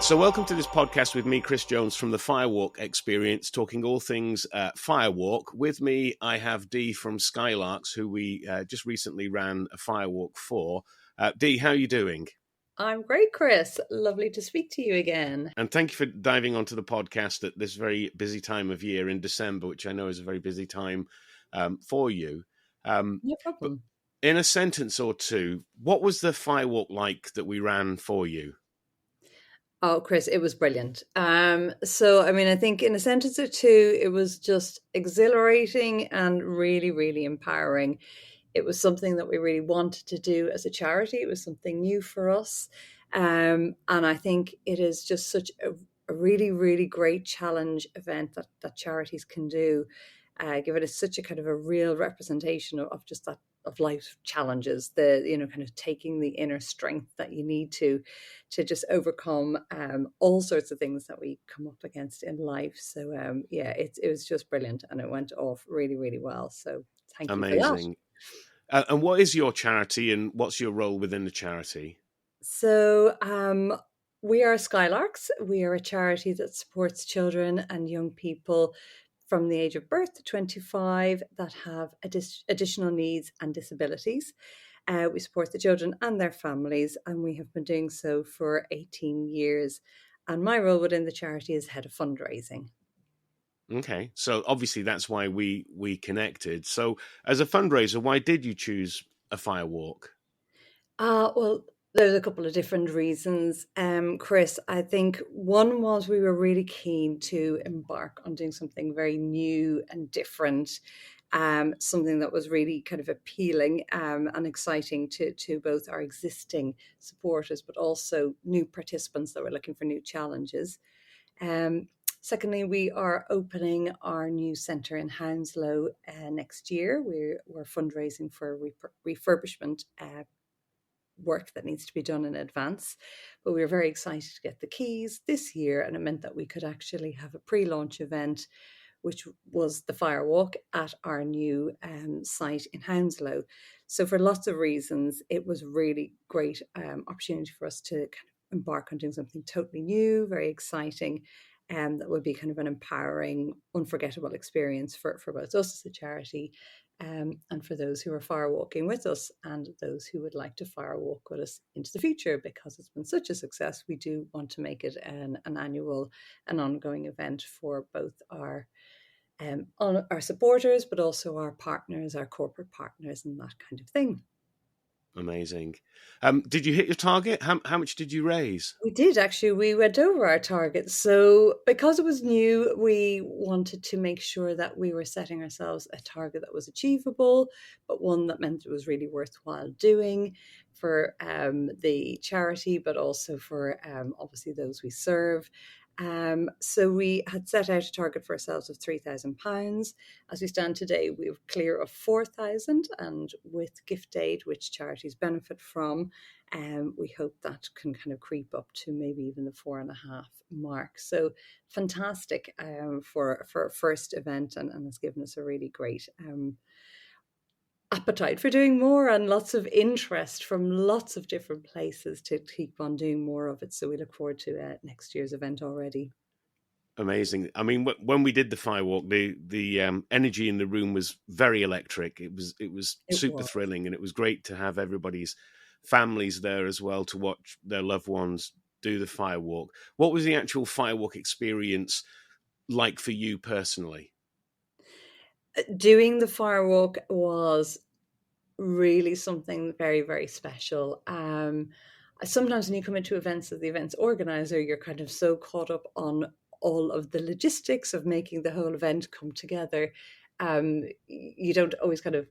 So welcome to this podcast with me, Chris Jones, from the Firewalk experience, talking all things Firewalk. With me, I have Dee from Skylarks, who we just recently ran a Firewalk for. Dee, how are you doing? I'm great, Chris. Lovely to speak to you again. And thank you for diving onto the podcast at this very busy time of year in December, which I know is a very busy time for you. No But problem. in a sentence or two, what was the Firewalk like that we ran for you? Oh, Chris, it was brilliant. I think in a sentence or two, it was just exhilarating and really, really empowering. It was something that we really wanted to do as a charity. It was something new for us. And I think it is just such a really, really great challenge event that charities can do. Given it's such a kind of a real representation of just that of life challenges, kind of taking the inner strength that you need to just overcome all sorts of things that we come up against in life. So it was just brilliant, and it went off really, really well. So thank you for that. Amazing. And what is your charity and what's your role within the charity? So we are Skylarks. We are a charity that supports children and young people from the age of birth to 25 that have additional needs and disabilities. We support the children and their families, and we have been doing so for 18 years. And my role within the charity is head of fundraising. Okay, so obviously that's why we connected. So as a fundraiser, why did you choose a Firewalk? Well, there's a couple of different reasons, Chris. I think one was we were really keen to embark on doing something very new and different, something that was really kind of appealing and exciting to both our existing supporters, but also new participants that were looking for new challenges. Um, Secondly, we are opening our new centre in Hounslow next year. We're fundraising for a refurbishment work that needs to be done in advance. But we were very excited to get the keys this year, and it meant that we could actually have a pre-launch event, which was the Firewalk at our new site in Hounslow. So for lots of reasons, it was really great opportunity for us to kind of embark on doing something totally new, very exciting, and that would be kind of an empowering, unforgettable experience for both us as a charity and for those who are firewalking with us and those who would like to firewalk with us into the future. Because it's been such a success, we do want to make it an annual and ongoing event for both our supporters, but also our partners, our corporate partners, and that kind of thing. Amazing. Did you hit your target? How much did you raise? We did actually. We went over our target. So, because it was new, we wanted to make sure that we were setting ourselves a target that was achievable, but one that meant it was really worthwhile doing for the charity, but also for obviously those we serve. So we had set out a target for ourselves of £3,000. As we stand today, we're clear of 4,000, and with gift aid, which charities benefit from, we hope that can kind of creep up to maybe even the 4.5 mark. So fantastic for a first event, and has given us a really great appetite for doing more and lots of interest from lots of different places to keep on doing more of it. So we look forward to next year's event already. Amazing. I mean, when we did the Firewalk, the energy in the room was very electric. It was It super was. thrilling, and it was great to have everybody's families there as well to watch their loved ones do the Firewalk. What was the actual Firewalk experience like for you personally? Doing the Firewalk was really something very, very special. Sometimes when you come into events as the events organizer, you're kind of so caught up on all of the logistics of making the whole event come together. You don't always kind of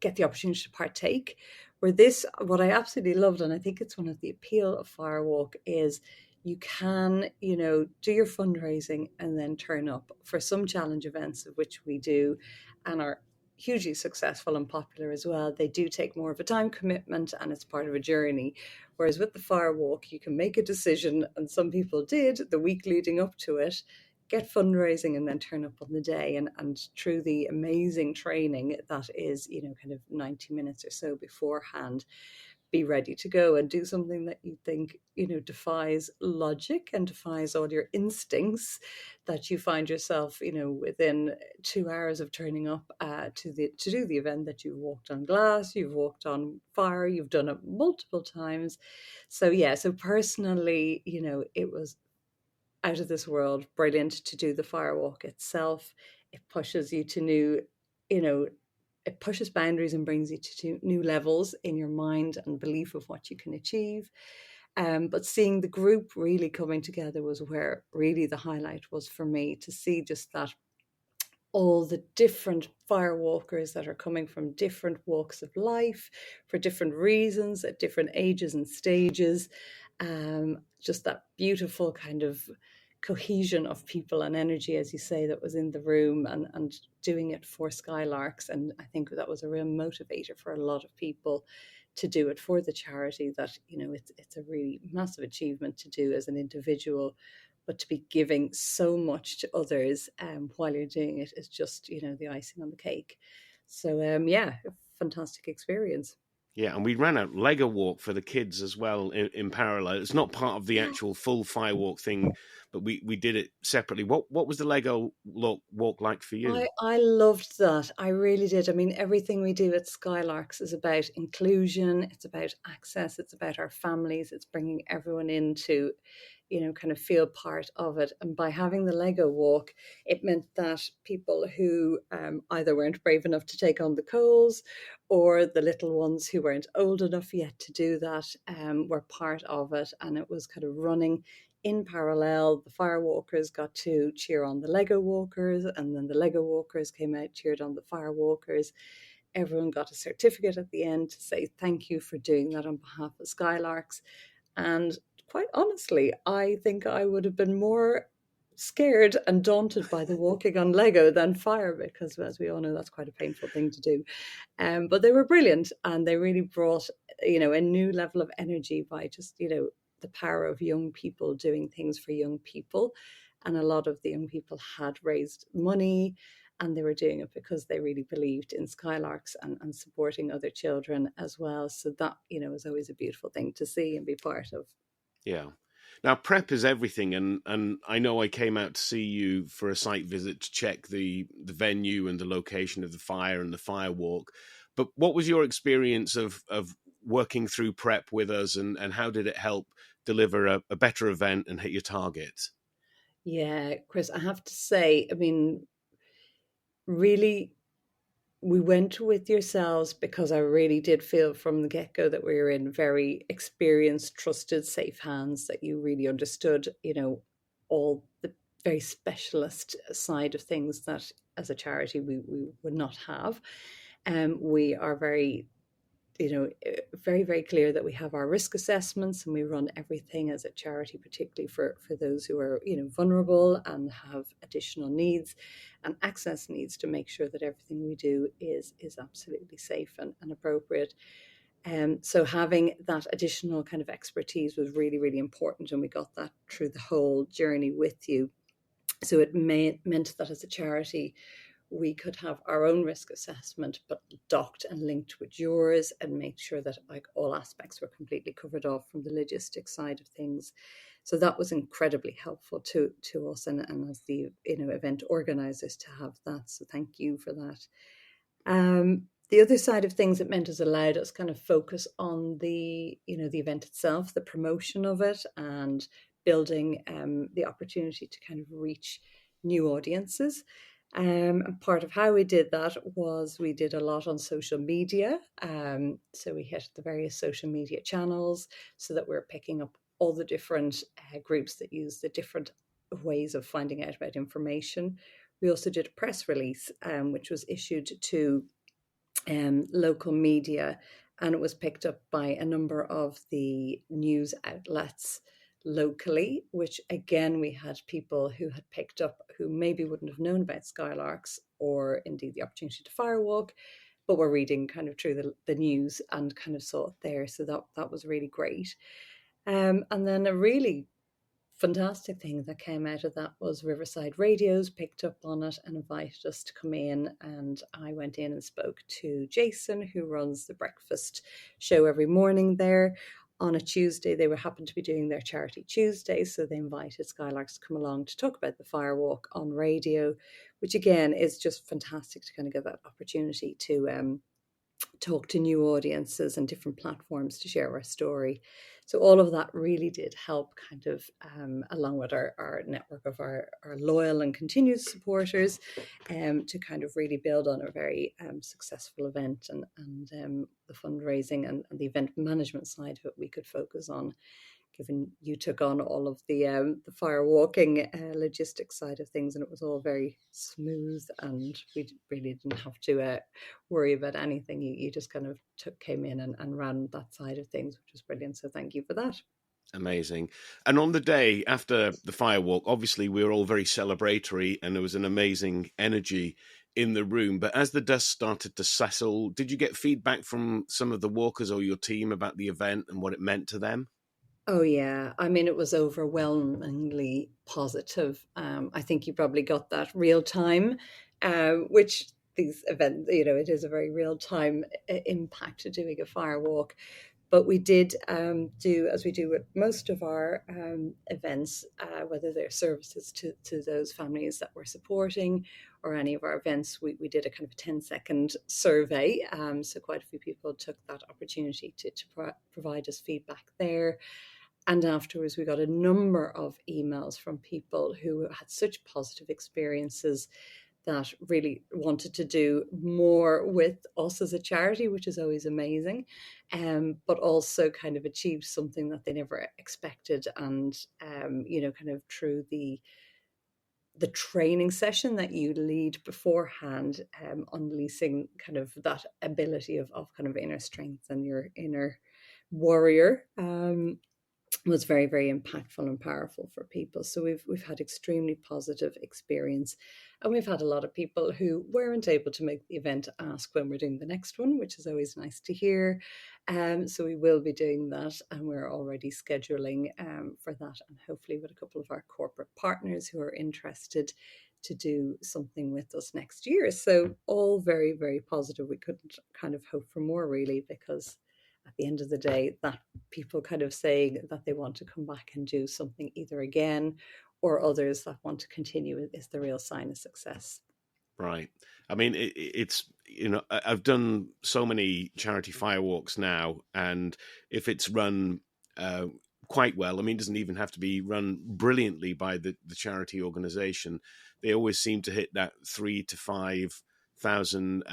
get the opportunity to partake. Where this, what I absolutely loved, and I think it's one of the appeal of Firewalk, is you can, do your fundraising and then turn up for some challenge events, of which we do, and are hugely successful and popular as well. They do take more of a time commitment, and it's part of a journey. Whereas with the Firewalk, you can make a decision, and some people did the week leading up to it, get fundraising and then turn up on the day. And through the amazing training that is, kind of 90 minutes or so beforehand, be ready to go and do something that you think, defies logic and defies all your instincts, that you find yourself, within 2 hours of turning up to do the event, that you've walked on glass, you've walked on fire, you've done it multiple times. So yeah, so personally, it was out of this world brilliant to do the firewalk itself. It pushes you to you know, it pushes boundaries and brings you to new levels in your mind and belief of what you can achieve. But seeing the group really coming together was where really the highlight was for me, to see just that all the different firewalkers that are coming from different walks of life for different reasons at different ages and stages. Just that beautiful kind of cohesion of people and energy, as you say, that was in the room, and doing it for Skylarks. And I think that was a real motivator for a lot of people to do it for the charity, that, it's a really massive achievement to do as an individual, but to be giving so much to others while you're doing it is just, the icing on the cake. So yeah, fantastic experience. Yeah, and we ran a Lego walk for the kids as well in parallel. It's not part of the actual full Firewalk thing, but we did it separately. What was the Lego walk like for you? I loved that. I really did. I mean, everything we do at Skylarks is about inclusion. It's about access. It's about our families. It's bringing everyone into, kind of feel part of it. And by having the Lego walk, it meant that people who either weren't brave enough to take on the coals, or the little ones who weren't old enough yet to do that, were part of it. And it was kind of running in parallel. The firewalkers got to cheer on the Lego walkers, and then the Lego walkers came out, cheered on the firewalkers. Everyone got a certificate at the end to say thank you for doing that on behalf of Skylarks. And quite honestly, I think I would have been more scared and daunted by the walking on Lego than fire, because as we all know, that's quite a painful thing to do. But they were brilliant, and they really brought, a new level of energy by just, the power of young people doing things for young people. And a lot of the young people had raised money, and they were doing it because they really believed in Skylarks, and supporting other children as well. So that, is always a beautiful thing to see and be part of. Yeah. Now prep is everything, and I know I came out to see you for a site visit to check the venue and the location of the fire and the firewalk. But what was your experience of working through prep with us, and how did it help deliver a better event and hit your target? Yeah, Chris, I have to say, I mean, really, we went with yourselves because I really did feel from the get go that we were in very experienced, trusted, safe hands, that you really understood, all the very specialist side of things that as a charity we would not have. We are very, very, very clear that we have our risk assessments, and we run everything as a charity, particularly for those who are, vulnerable and have additional needs and access needs, to make sure that everything we do is absolutely safe and appropriate. So having that additional kind of expertise was really, really important, and we got that through the whole journey with you. So it meant that as a charity, we could have our own risk assessment, but docked and linked with yours, and make sure that like all aspects were completely covered off from the logistics side of things. So that was incredibly helpful to us, and as the event organizers, to have that. So thank you for that. The other side of things, it meant, has allowed us kind of focus on the the event itself, the promotion of it, and building the opportunity to kind of reach new audiences. And part of how we did that was we did a lot on social media. So we hit the various social media channels, so that we're picking up all the different groups that use the different ways of finding out about information. We also did a press release, which was issued to local media, and it was picked up by a number of the news outlets locally, which again, we had people who had picked up who maybe wouldn't have known about Skylarks, or indeed the opportunity to firewalk, but were reading kind of through the news and kind of saw it there. So that was really great. And then a really fantastic thing that came out of that was Riverside Radios picked up on it and invited us to come in. And I went in and spoke to Jason, who runs the breakfast show every morning there. On a Tuesday, they were happened to be doing their Charity Tuesday, so they invited Skylarks to come along to talk about the Firewalk on radio, which again is just fantastic to kind of get that opportunity to talk to new audiences and different platforms to share our story. So all of that really did help kind of along with our network of our loyal and continued supporters to kind of really build on a very successful event, and the fundraising and the event management side of it we could focus on, given you took on all of the firewalking logistics side of things, and it was all very smooth, and we really didn't have to worry about anything. You just kind of came in and ran that side of things, which was brilliant. So thank you for that. Amazing. And on the day after the Firewalk, obviously we were all very celebratory and there was an amazing energy in the room. But as the dust started to settle, did you get feedback from some of the walkers or your team about the event and what it meant to them? Oh yeah, I mean it was overwhelmingly positive. I think you probably got that real time, which these events, it is a very real time impact to doing a firewalk. But we did do, as we do with most of our events, whether they're services to those families that we're supporting or any of our events, we did a kind of a 10-second survey. So quite a few people took that opportunity to provide us feedback there. And afterwards, we got a number of emails from people who had such positive experiences that really wanted to do more with us as a charity, which is always amazing, but also kind of achieve something that they never expected. And, kind of through the training session that you lead beforehand, unleashing kind of that ability of kind of inner strength and your inner warrior, was very, very impactful and powerful for people. So we've had extremely positive experience, and we've had a lot of people who weren't able to make the event ask when we're doing the next one, which is always nice to hear. So we will be doing that, and we're already scheduling for that, and hopefully with a couple of our corporate partners who are interested to do something with us next year. So all very, very positive. We couldn't kind of hope for more, really, because at the end of the day, that people kind of saying that they want to come back and do something either again, or others that want to continue, is the real sign of success. Right. I mean, it's, I've done so many charity firewalks now, and if it's run quite well, I mean, it doesn't even have to be run brilliantly by the charity organization. They always seem to hit that 3,000 to 5,000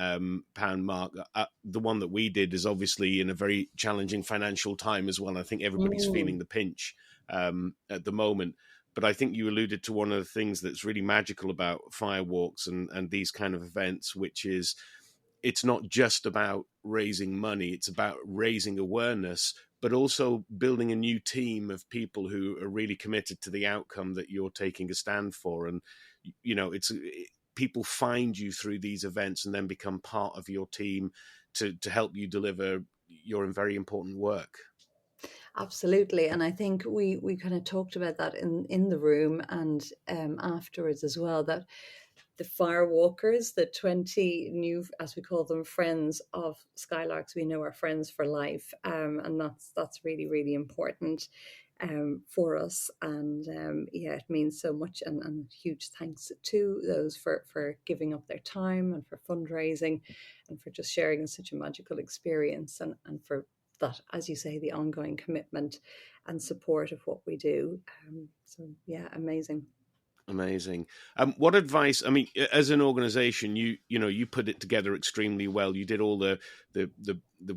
pound mark. The one that we did is obviously in a very challenging financial time as well. I think everybody's feeling the pinch at the moment. But I think you alluded to one of the things that's really magical about firewalks and these kind of events, which is it's not just about raising money, it's about raising awareness, but also building a new team of people who are really committed to the outcome that you're taking a stand for. And, people find you through these events and then become part of your team to help you deliver your very important work. Absolutely. And I think we kind of talked about that in the room and afterwards as well, that the firewalkers, the 20 new, as we call them, friends of Skylarks, we know are friends for life. And that's really, really important for us. And yeah, it means so much. And huge thanks to those for giving up their time and for fundraising and for just sharing such a magical experience, and for that, as you say, the ongoing commitment and support of what we do. So yeah, amazing. Amazing. What advice? I mean, as an organization, you put it together extremely well. You did all the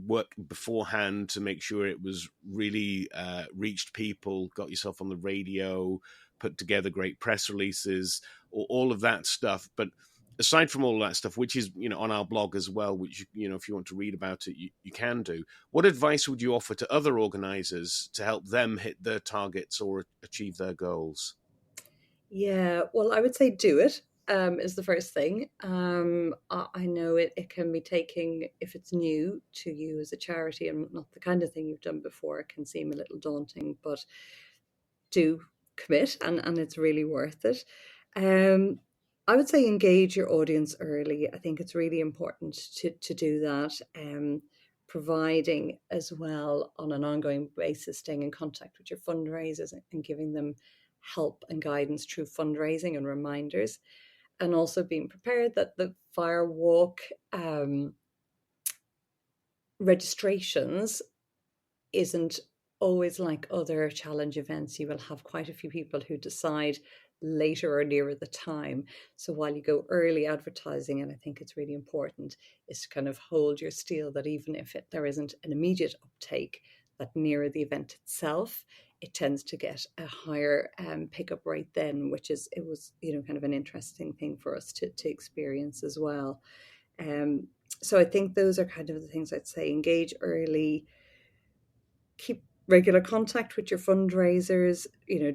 work beforehand to make sure it was really reached people. Got yourself on the radio, put together great press releases, all of that stuff. But aside from all that stuff, which is on our blog as well, which if you want to read about it, you can do. What advice would you offer to other organizers to help them hit their targets or achieve their goals? Yeah, well, I would say do it, is the first thing. I know it can be taking, if it's new to you as a charity and not the kind of thing you've done before, it can seem a little daunting, but do commit, and it's really worth it. Um, I would say engage your audience early. I think it's really important to do that. Providing as well on an ongoing basis, staying in contact with your fundraisers and giving them help and guidance through fundraising and reminders, and also being prepared that the Firewalk registrations isn't always like other challenge events. You will have quite a few people who decide later or nearer the time. So while you go early advertising, and I think it's really important, is to kind of hold your steel that even if there isn't an immediate uptake, that nearer the event itself, it tends to get a higher pickup rate then, it was, kind of an interesting thing for us to experience as well. So I think those are kind of the things I'd say: engage early, keep regular contact with your fundraisers.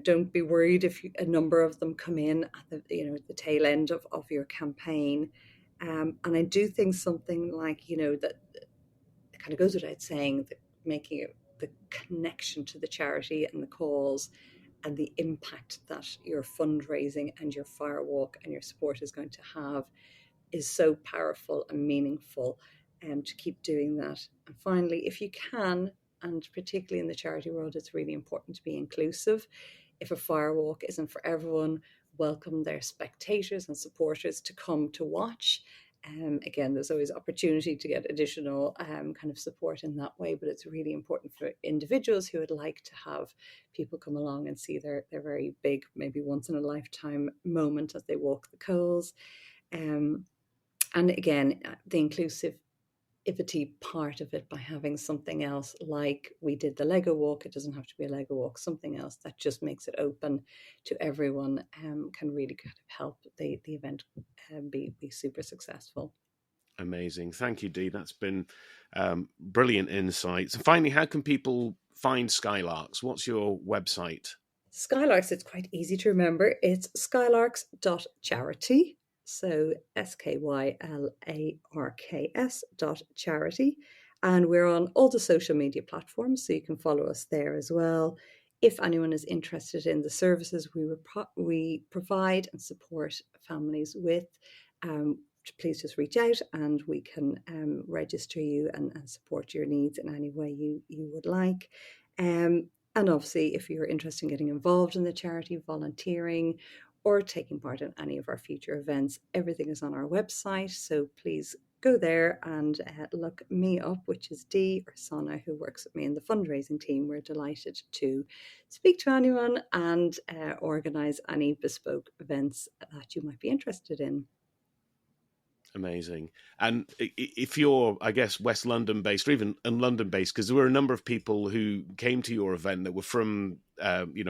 Don't be worried if a number of them come in at the tail end of your campaign. And I do think something like, that it kind of goes without saying, that making it the connection to the charity and the cause and the impact that your fundraising and your Firewalk and your support is going to have is so powerful and meaningful, to keep doing that. And finally, if you can, and particularly in the charity world, it's really important to be inclusive. If a Firewalk isn't for everyone, welcome their spectators and supporters to come to watch. Again, there's always opportunity to get additional kind of support in that way, but it's really important for individuals who would like to have people come along and see their very big, maybe once in a lifetime moment as they walk the coals. And again, the inclusivity part of it, by having something else, like we did the Lego walk. It doesn't have to be a Lego walk. Something else that just makes it open to everyone can really kind of help the event be super successful. Amazing. Thank you, Dee. That's been brilliant insights. And finally, how can people find Skylarks? What's your website? Skylarks, it's quite easy to remember. It's skylarks.charity. So SKYLARKS.charity. And we're on all the social media platforms, so you can follow us there as well. If anyone is interested in the services we provide and support families with, please just reach out and we can register you and support your needs in any way you would like. And obviously, if you're interested in getting involved in the charity, volunteering, or taking part in any of our future events, everything is on our website. So please go there and look me up, which is Dee or Sana, who works with me in the fundraising team. We're delighted to speak to anyone and organise any bespoke events that you might be interested in. Amazing. And if you're, I guess, West London based, or even London based, because there were a number of people who came to your event that were from,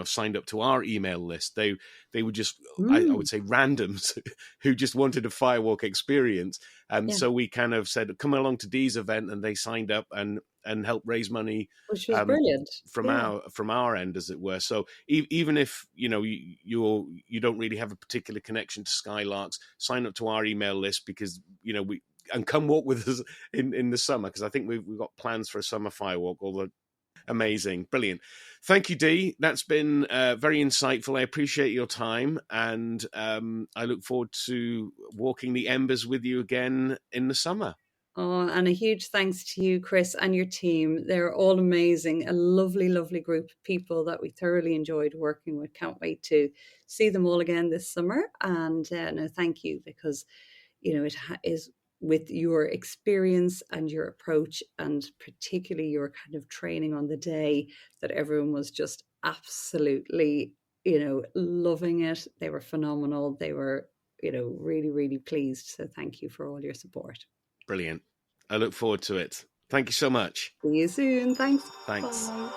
signed up to our email list. They were just, I would say, randoms who just wanted a Firewalk experience. And Yeah. so we kind of said, come along to Dee's event, and they signed up and helped raise money, which was brilliant from our end, as it were. So even if you don't really have a particular connection to Skylarks, sign up to our email list, because and come walk with us in the summer, because I think we've got plans for a summer Firewalk. Although amazing, brilliant. Thank you, Dee. That's been very insightful. I appreciate your time, and I look forward to walking the embers with you again in the summer. Oh, and a huge thanks to you, Chris, and your team. They're all amazing. A lovely, lovely group of people that we thoroughly enjoyed working with. Can't wait to see them all again this summer. And no, thank you, because, it is with your experience and your approach, and particularly your kind of training on the day, that everyone was just absolutely, loving it. They were phenomenal. They were, really, really pleased. So thank you for all your support. Brilliant. I look forward to it. Thank you so much. See you soon. Thanks. Thanks. Bye.